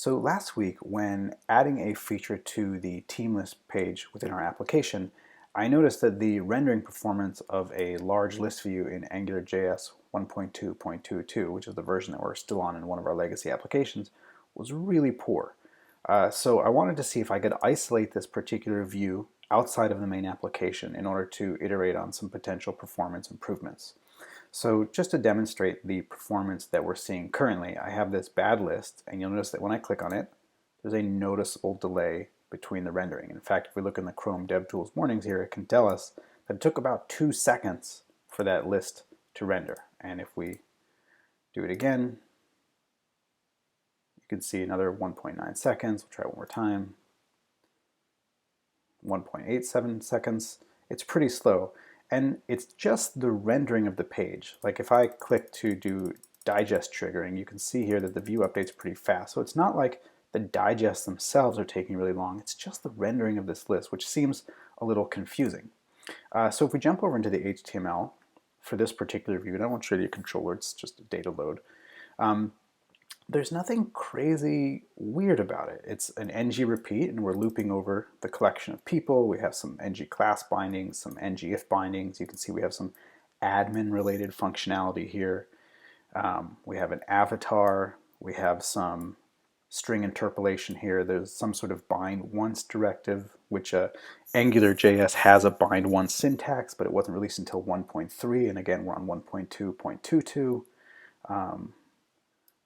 So last week, when adding a feature to the team list page within our application, I noticed that the rendering performance of a large list view in AngularJS 1.2.22, which is the version that we're still on in one of our legacy applications, was really poor. So I wanted to see if I could isolate this particular view outside of the main application in order to iterate on some potential performance improvements. So just to demonstrate the performance that we're seeing currently, I have this bad list, and you'll notice that when I click on it, there's a noticeable delay between the rendering. In fact, if we look in the Chrome DevTools warnings here, it can tell us that it took about 2 seconds for that list to render. And if we do it again, you can see another 1.9 seconds. We'll try one more time. 1.87 seconds. It's pretty slow. And it's just the rendering of the page. Like if I click to do digest triggering, you can see here that the view updates pretty fast. So it's not like the digests themselves are taking really long. It's just the rendering of this list, which seems a little confusing. So if we jump over into the HTML for this particular view, and I won't show you a controller, it's just a data load. There's nothing crazy weird about it. It's an ng repeat, and we're looping over the collection of people. We have some ng class bindings, some ng if bindings. You can see we have some admin related functionality here. We have an avatar. We have some string interpolation here. There's some sort of bind once directive, which AngularJS has a bind once syntax, but it wasn't released until 1.3, and again we're on 1.2.22.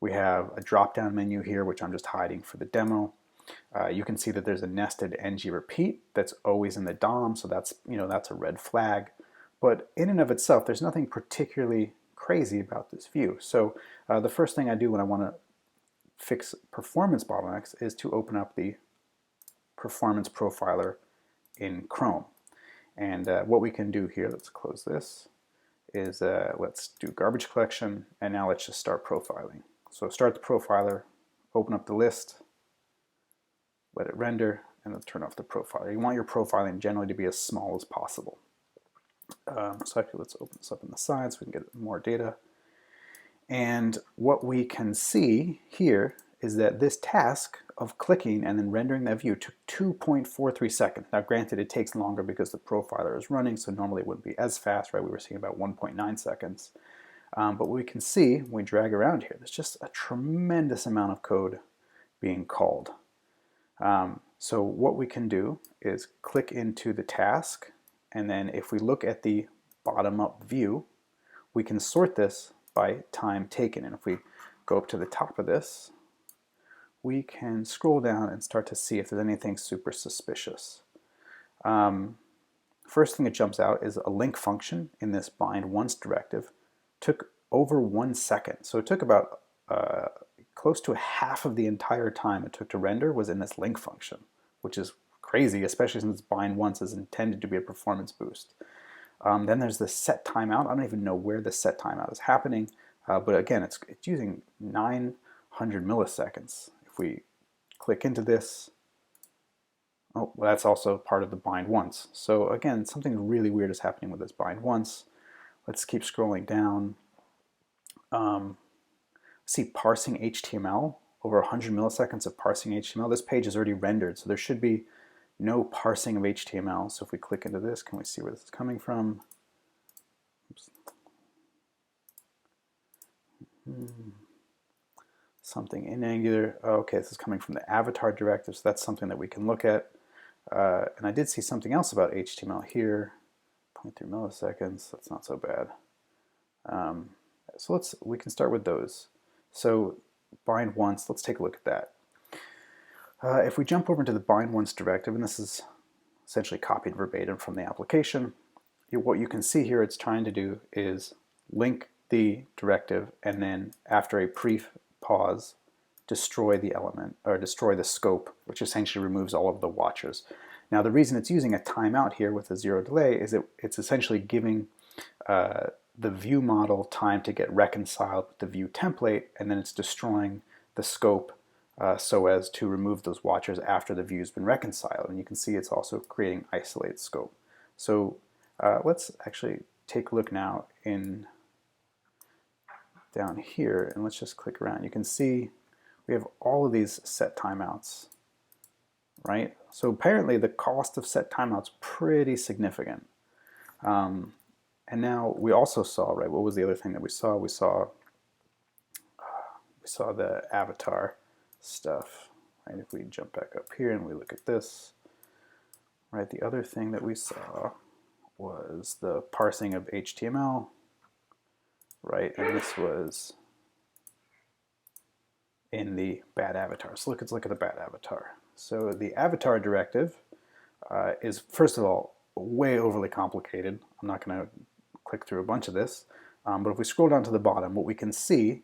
We have a drop-down menu here, which I'm just hiding for the demo. You can see that there's a nested ng repeat that's always in the DOM, so that's a red flag. But in and of itself, there's nothing particularly crazy about this view. So the first thing I do when I want to fix performance bottlenecks is to open up the performance profiler in Chrome. And what we can do here, let's close this, is let's do garbage collection, and now let's just start profiling. So start the profiler, open up the list, let it render, and then turn off the profiler. You want your profiling generally to be as small as possible. So actually let's open this up on the side so we can get more data. And what we can see here is that this task of clicking and then rendering that view took 2.43 seconds. Now granted, it takes longer because the profiler is running, so normally it wouldn't be as fast, right? We were seeing about 1.9 seconds. But what we can see when we drag around here, there's just a tremendous amount of code being called. So what we can do is click into the task, and then if we look at the bottom-up view, we can sort this by time taken. And if we go up to the top of this, we can scroll down and start to see if there's anything super suspicious. First thing that jumps out is a link function in this bind once directive. Took over 1 second. So it took about close to half of the entire time it took to render was in this link function, which is crazy, especially since bind once is intended to be a performance boost. Then there's the set timeout. I don't even know where the set timeout is happening, but again, it's using 900 milliseconds. If we click into this, oh, well, that's also part of the bind once. So again, something really weird is happening with this bind once. Let's keep scrolling down. See parsing HTML, over 100 milliseconds of parsing HTML. This page is already rendered, so there should be no parsing of HTML. So if we click into this, can we see where this is coming from? Oops. Something in Angular. Oh, okay, this is coming from the avatar directive, so that's something that we can look at. And I did see something else about HTML here. 0.3 milliseconds, that's not so bad. So we can start with those. So bind once, let's take a look at that. If we jump over into the bind once directive, and this is essentially copied verbatim from the application, what you can see here it's trying to do is link the directive and then after a brief pause, destroy the element, or destroy the scope, which essentially removes all of the watchers. Now the reason it's using a timeout here with a 0 delay is that it's essentially giving the view model time to get reconciled with the view template, and then it's destroying the scope so as to remove those watchers after the view's been reconciled. And you can see it's also creating isolated scope. So let's actually take a look now in down here, and let's just click around. You can see we have all of these set timeouts, right? So apparently the cost of set timeouts pretty significant. And now we also saw, right, what was the other thing that we saw? We saw the avatar stuff, right? If we jump back up here and we look at this, right, the other thing that we saw was the parsing of HTML, right? And this was in the bad avatar. So let's look at the bad avatar. So the avatar directive is, first of all, way overly complicated. I'm not going to click through a bunch of this, but if we scroll down to the bottom, what we can see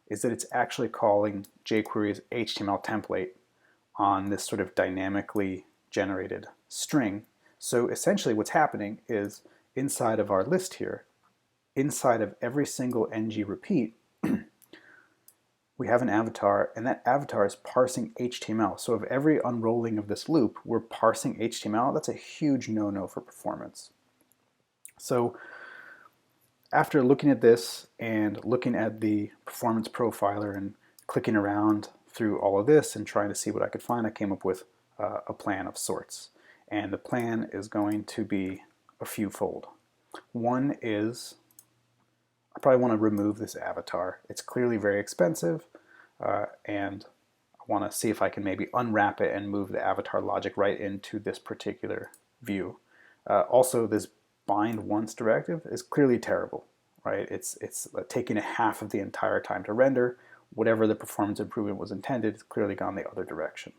is that it's actually calling jQuery's HTML template on this sort of dynamically generated string. So essentially what's happening is inside of our list here, inside of every single ng repeat, we have an avatar, and that avatar is parsing HTML. So of every unrolling of this loop, we're parsing HTML. That's a huge no-no for performance. So after looking at this and looking at the performance profiler and clicking around through all of this and trying to see what I could find, I came up with a plan of sorts. And the plan is going to be a few-fold. One is I probably want to remove this avatar. It's clearly very expensive, and I want to see if I can maybe unwrap it and move the avatar logic right into this particular view. Also, this bind once directive is clearly terrible, right? It's taking a half of the entire time to render. Whatever the performance improvement was intended, it's clearly gone the other direction.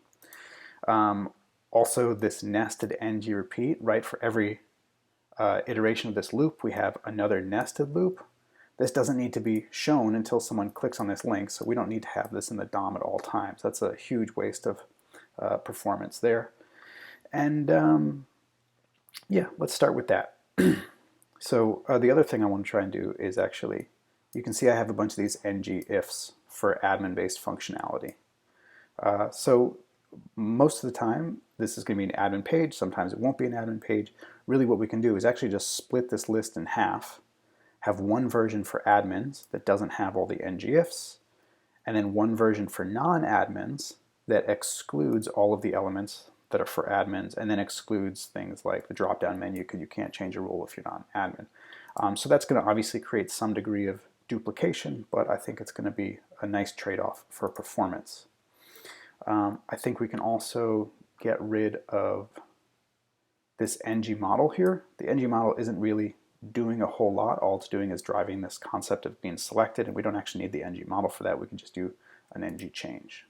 Also, this nested ng repeat, right? For every iteration of this loop, we have another nested loop. This doesn't need to be shown until someone clicks on this link, so we don't need to have this in the DOM at all times. That's a huge waste of performance there. And yeah, let's start with that. So the other thing I want to try and do is actually, you can see I have a bunch of these ng ifs for admin-based functionality. So most of the time, this is going to be an admin page. Sometimes it won't be an admin page. Really what we can do is actually just split this list in half, have one version for admins that doesn't have all the ng ifs, and then one version for non-admins that excludes all of the elements that are for admins, and then excludes things like the drop-down menu because you can't change a role if you're not an admin. So that's going to obviously create some degree of duplication, but I think it's going to be a nice trade-off for performance. I think we can also get rid of this ng model here. The ng model isn't really doing a whole lot. All it's doing is driving this concept of being selected, and we don't actually need the ng model for that. We can just do an ng change.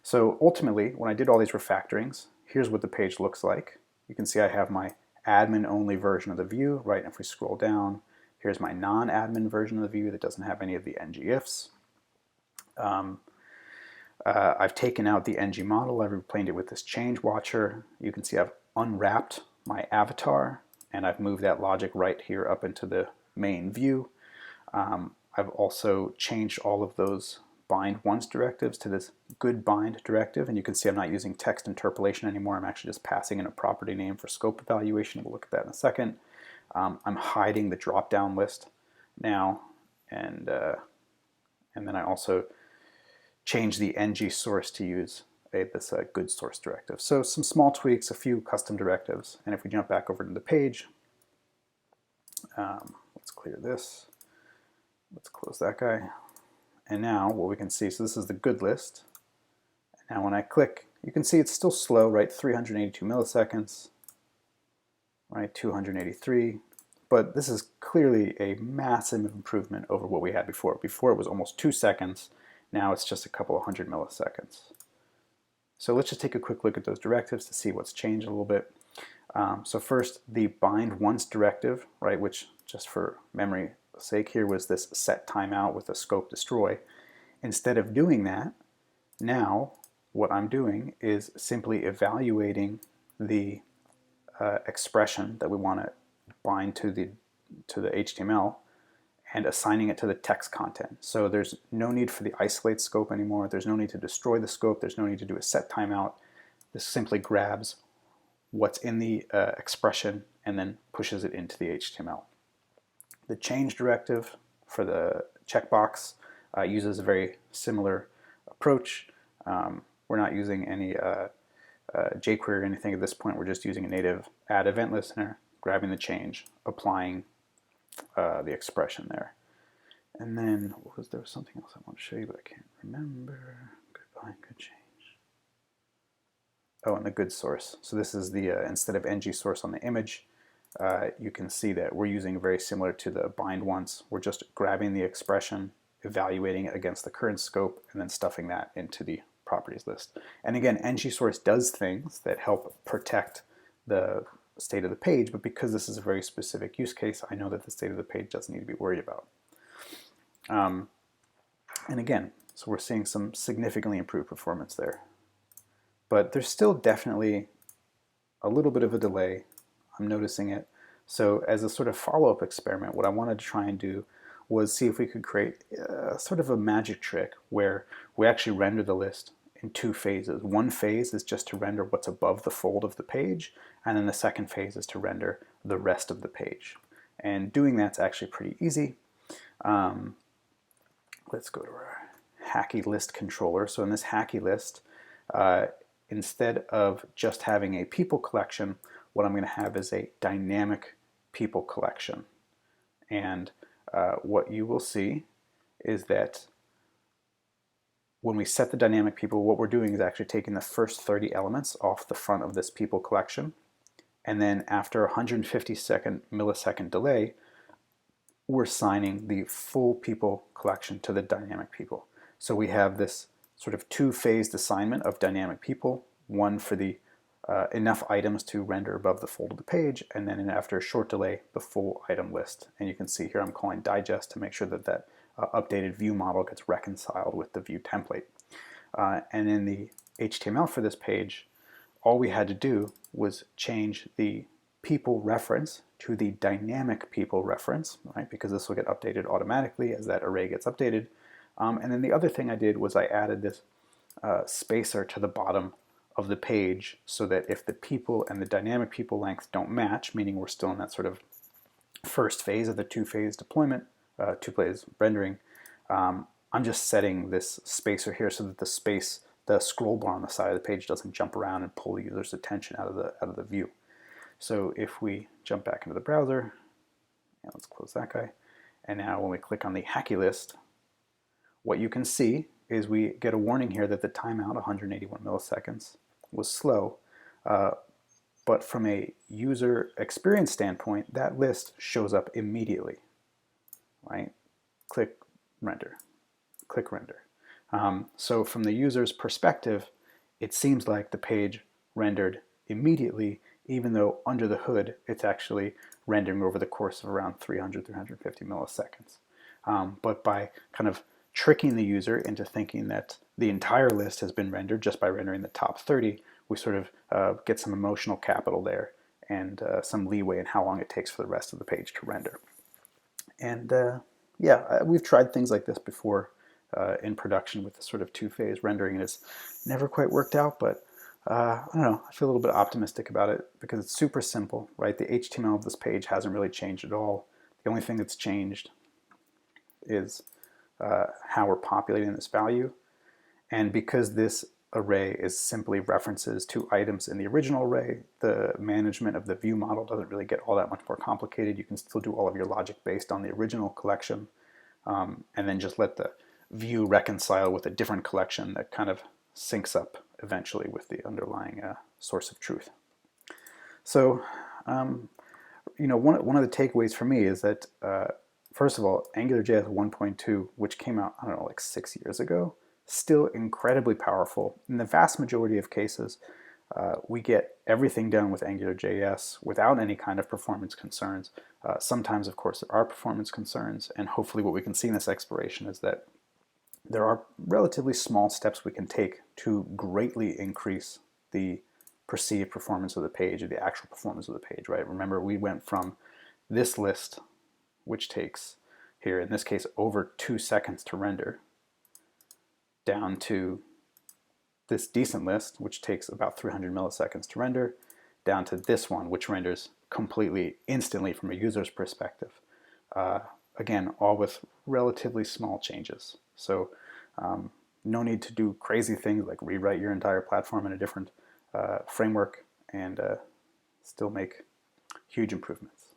So ultimately, when I did all these refactorings, here's what the page looks like. You can see I have my admin-only version of the view, right? And if we scroll down, here's my non-admin version of the view that doesn't have any of the ng ifs. I've taken out the ng model. I've replaced it with this change watcher. You can see I've unwrapped my avatar, and I've moved that logic right here up into the main view. I've also changed all of those bind once directives to this good bind directive, and you can see I'm not using text interpolation anymore. I'm actually just passing in a property name for scope evaluation. We'll look at that in a second. I'm hiding the drop-down list now, and then I also changed the ng source to use this good source directive. So some small tweaks, a few custom directives, and if we jump back over to the page, let's clear this. Let's close that guy. And now what we can see, so this is the good list. And now when I click, you can see it's still slow, right? 382 milliseconds, right? 283. But this is clearly a massive improvement over what we had before. Before it was almost 2 seconds. Now it's just a couple of hundred milliseconds. So let's just take a quick look at those directives to see what's changed a little bit. So first, the bind once directive, right, which just for memory sake here was this set timeout with a scope destroy. Instead of doing that, now what I'm doing is simply evaluating the expression that we want to bind to the HTML and assigning it to the text content. So there's no need for the isolate scope anymore. There's no need to destroy the scope. There's no need to do a set timeout. This simply grabs what's in the expression and then pushes it into the HTML. The change directive for the checkbox uses a very similar approach. We're not using any jQuery or anything at this point. We're just using a native add event listener, grabbing the change, applying the expression there. And then there was something else I want to show you, but I can't remember. Goodbye, good change. Oh, and the good source. So this is the, instead of ng source on the image, you can see that we're using very similar to the bind once. We're just grabbing the expression, evaluating it against the current scope, and then stuffing that into the properties list. And again, ng source does things that help protect the state of the page, but because this is a very specific use case, I know that the state of the page doesn't need to be worried about. And again, so we're seeing some significantly improved performance there. But there's still definitely a little bit of a delay. I'm noticing it. So as a sort of follow-up experiment, what I wanted to try and do was see if we could create sort of a magic trick where we actually render the list in two phases. One phase is just to render what's above the fold of the page, and then the second phase is to render the rest of the page. And doing that's actually pretty easy. Let's go to our hacky list controller. So in this hacky list, instead of just having a people collection, what I'm going to have is a dynamic people collection. And what you will see is that when we set the dynamic people, what we're doing is actually taking the first 30 elements off the front of this people collection. And then after 150-millisecond delay, we're assigning the full people collection to the dynamic people. So we have this sort of two-phased assignment of dynamic people, one for the enough items to render above the fold of the page, and then after a short delay, the full item list. And you can see here I'm calling digest to make sure that that updated view model gets reconciled with the view template. And in the HTML for this page, all we had to do was change the people reference to the dynamic people reference, right? Because this will get updated automatically as that array gets updated. And then the other thing I did was I added this spacer to the bottom of the page so that if the people and the dynamic people length don't match, meaning we're still in that sort of first phase of the two-phase deployment, two-phase rendering, I'm just setting this spacer here so that the scroll bar on the side of the page doesn't jump around and pull the user's attention out of the view. So if we jump back into the browser, let's close that guy, and now when we click on the hacky list, what you can see is we get a warning here that the timeout, 181 milliseconds, was slow. But from a user experience standpoint, that list shows up immediately, right? Click render, click render. So from the user's perspective, it seems like the page rendered immediately, even though under the hood, it's actually rendering over the course of around 300, 350 milliseconds. But by kind of tricking the user into thinking that the entire list has been rendered just by rendering the top 30, we sort of get some emotional capital there and some leeway in how long it takes for the rest of the page to render. And yeah, we've tried things like this before in production with the sort of two-phase rendering, and it's never quite worked out, but I don't know, I feel a little bit optimistic about it because it's super simple, right? The HTML of this page hasn't really changed at all. The only thing that's changed is how we're populating this value. And because this array is simply references to items in the original array, the management of the view model doesn't really get all that much more complicated. You can still do all of your logic based on the original collection, and then just let the view reconcile with a different collection that kind of syncs up eventually with the underlying source of truth. So, you know, one of the takeaways for me is that first of all, AngularJS 1.2, which came out, I don't know, like 6 years ago, still incredibly powerful. In the vast majority of cases, we get everything done with AngularJS without any kind of performance concerns. Sometimes, of course, there are performance concerns, and hopefully what we can see in this exploration is that there are relatively small steps we can take to greatly increase the perceived performance of the page, or the actual performance of the page, right? Remember, we went from this list, which takes, here in this case, over 2 seconds to render, down to this decent list, which takes about 300 milliseconds to render, down to this one, which renders completely instantly from a user's perspective. Again, all with relatively small changes. So No need to do crazy things like rewrite your entire platform in a different framework and still make huge improvements.